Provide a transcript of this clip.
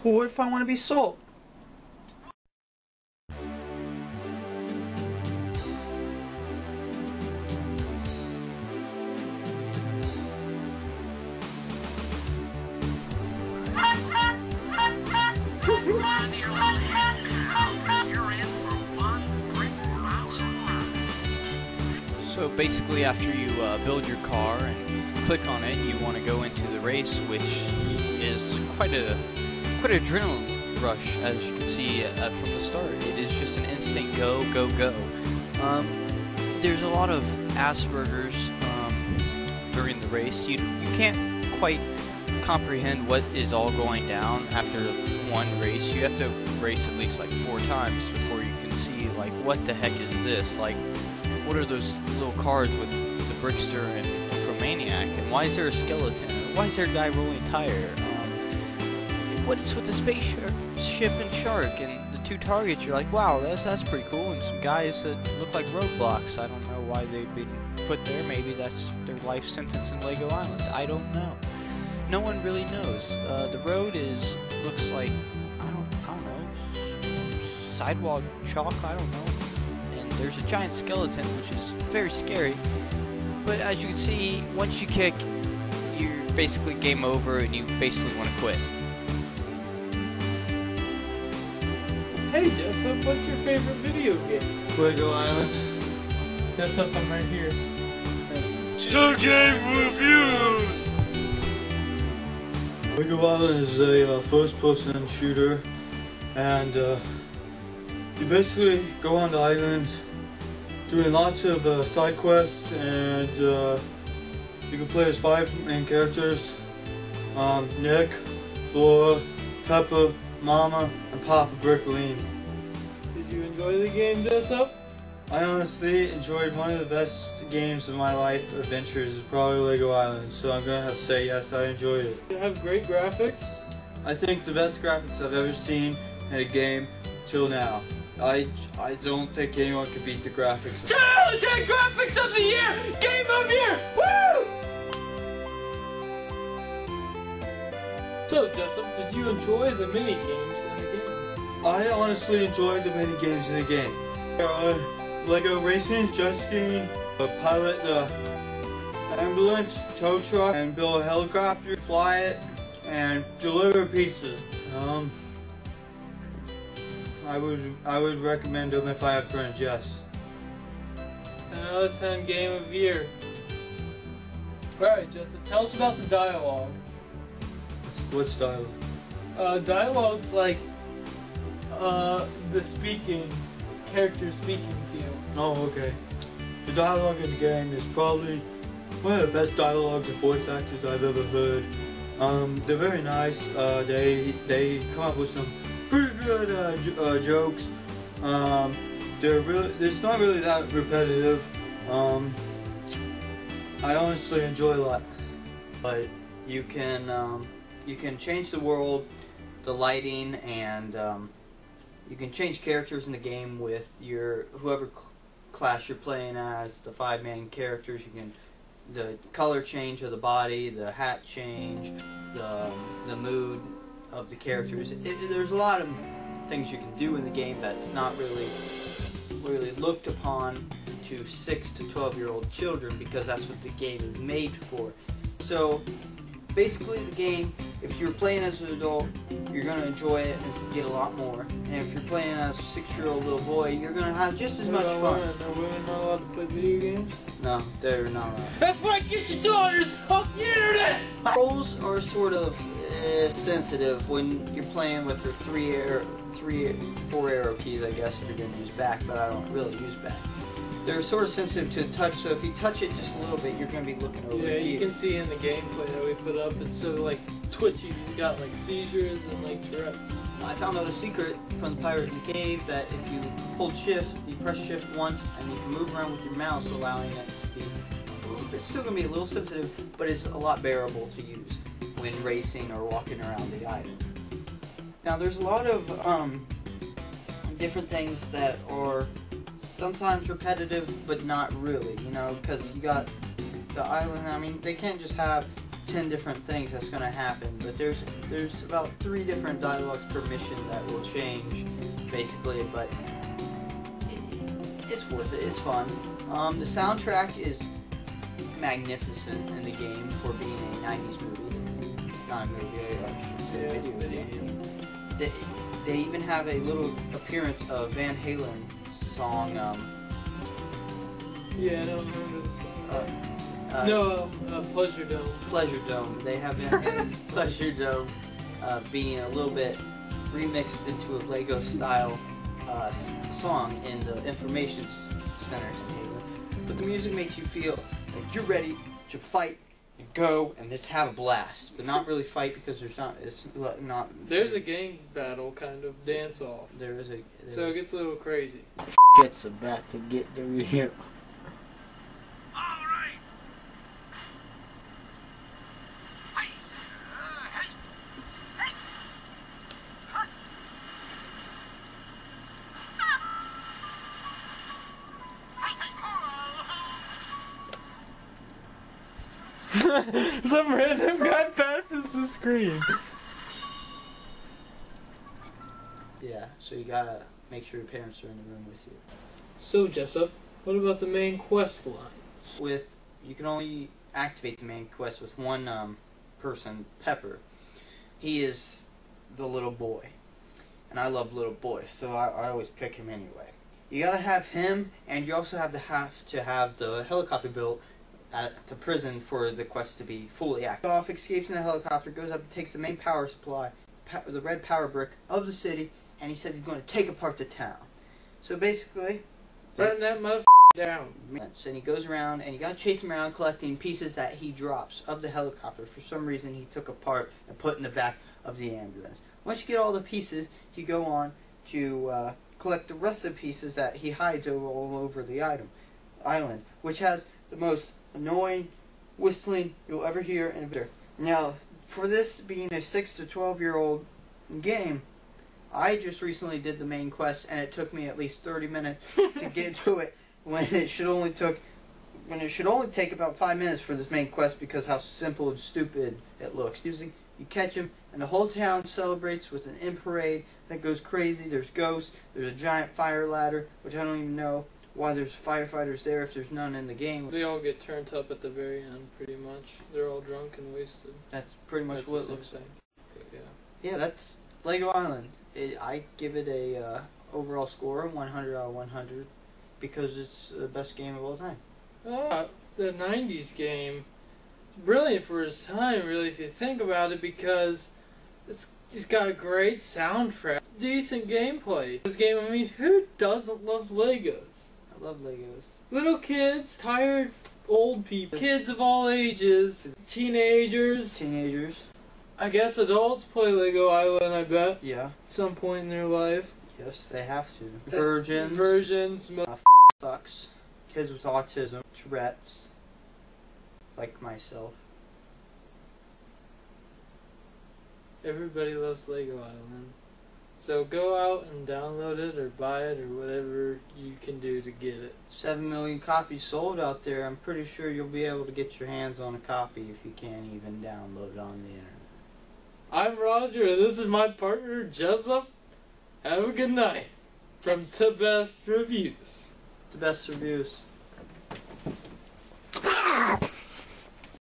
Well, what if I want to be salt? So basically, after you build your car and click on it, you want to go into the race, which is quite an adrenaline rush, as you can see from the start. It is just an instant go, go, go. There's a lot of Asperger's during the race. You can't quite comprehend what is all going down after one race. You have to race at least like 4 times before you can see like what the heck is this, like what are those little cars with the Brickster and Maniac, and why is there a skeleton, why is there a guy rolling tire, what's with the spaceship and shark and the 2 targets. You're like, wow, that's pretty cool, and some guys that look like roadblocks. I don't know why they've been put there. Maybe that's their life sentence in Lego Island. I don't know. No one really knows. The road looks like I don't know, sidewalk chalk. I don't know. And there's a giant skeleton, which is very scary. But as you can see, once you kick, you're basically game over, and you basically want to quit. Hey Jessup, what's your favorite video game? Lego Island. Jessup, I'm right here. 2 game reviews! Lego Island is a first-person shooter, and you basically go on the island doing lots of side quests, and you can play as 5 main characters: Nick, Laura, Peppa, Mama, and Papa Bricklin. Did you enjoy the game, Jessup? I honestly enjoyed one of the best games of my life. Adventures is probably Lego Island, so I'm gonna have to say yes, I enjoyed it. You have great graphics. I think the best graphics I've ever seen in a game till now. I don't think anyone could beat the graphics. 10 out of 10 graphics of the year! Game of year! Woo! So, Jessup, did you enjoy the mini games in the game? I honestly enjoyed the mini games in the game. Lego racing, jet skiing, pilot the ambulance, tow truck, and build a helicopter, fly it, and deliver pizzas. I would recommend them if I have friends, yes. 10 out of 10 game of year. Alright, Jessup, tell us about the dialogue. What's dialogue? Dialogue's like the speaking, character speaking to you. Oh, okay. The dialogue in the game is probably one of the best dialogues and voice actors I've ever heard. They're very nice. They come up with some pretty good jokes. It's not really that repetitive. I honestly enjoy a lot. But you can change the world, the lighting, and you can change characters in the game with whoever class you're playing as. The 5 main characters. You can the color change of the body, the hat change, the mood of the characters. There's a lot of things you can do in the game that's not really looked upon to 6 to 12-year-old children, because that's what the game is made for. So basically the game, if you're playing as an adult, you're going to enjoy it and get a lot more. And if you're playing as a 6-year-old little boy, you're going to have just as much fun. Are women not allowed to play video games? No, they're not allowed. That's why get your daughters off the internet! Controls are sort of sensitive when you're playing with the 4 arrow keys, I guess, if you're going to use back, but I don't really use back. They're sort of sensitive to touch, so if you touch it just a little bit, you're going to be looking over Yeah, the key. you can see in the gameplay that we put up, it's so like twitchy. You got like seizures and like Tourette's. I found out a secret from the pirate in the cave that if you hold shift, you press shift once, and you can move around with your mouse, allowing it to be it's still going to be a little sensitive, but it's a lot bearable to use when racing or walking around the island. Now there's a lot of different things that are sometimes repetitive, but not really, you know, because you got the island. I mean, they can't just have 10 different things that's going to happen, but there's about 3 different dialogues per mission that will change, basically, but it's worth it. It's fun. The soundtrack is magnificent in the game for being a 90s movie. Not a movie, I should say a video game. They even have a little appearance of Van Halen's song, Yeah, I don't remember the song. Pleasure Dome. Pleasure Dome. They have Van Halen's Pleasure Dome being a little bit remixed into a Lego style song in the information center. But the music makes you feel like you're ready to fight and go and just have a blast, but not really fight because there's not. It's not. There's a gang battle kind of dance off. So it gets a little crazy. Shit's about to get real. Some random guy passes the screen. Yeah, so you gotta make sure your parents are in the room with you. So, Jessup, what about the main quest line? You can only activate the main quest with one person, Pepper. He is the little boy, and I love little boys, so I always pick him anyway. You gotta have him, and you also have to have the helicopter built at the prison for the quest to be fully active. Off, escapes in a helicopter, goes up, takes the main power supply, the red power brick of the city, and he says he's going to take apart the town. So basically, Burn that mother down. and he goes around, and you gotta chase him around collecting pieces that he drops of the helicopter. For some reason, he took apart and put in the back of the ambulance. Once you get all the pieces, you go on to collect the rest of the pieces that he hides all over the island, which has the most annoying whistling you'll ever hear in a video. Now, for this being a 6 to 12-year-old game, I just recently did the main quest, and it took me at least 30 minutes to get to it when it should only take about 5 minutes for this main quest because how simple and stupid it looks. You catch him, and the whole town celebrates with an in parade that goes crazy. There's ghosts. There's a giant fire ladder, which I don't even know why there's firefighters there if there's none in the game. They all get turned up at the very end, pretty much. They're all drunk and wasted. That's pretty much what it looks like. Yeah. Yeah, that's Lego Island. I give it a overall score of 100 out of 100 because it's the best game of all time. The 90s game, brilliant for its time, really, if you think about it, because it's got a great soundtrack, decent gameplay. This game, I mean, who doesn't love Legos? I love Legos. Little kids, tired old people, kids of all ages, teenagers. I guess adults play Lego Island, I bet. Yeah. At some point in their life. Yes, they have to. Virgins. Fucks. Kids with autism. Tourette's. Like myself. Everybody loves Lego Island. So go out and download it or buy it or whatever you can do to get it. 7 million copies sold out there. I'm pretty sure you'll be able to get your hands on a copy if you can't even download it on the internet. I'm Roger and this is my partner Jessup. Have a good night. From To Best Reviews. The best reviews.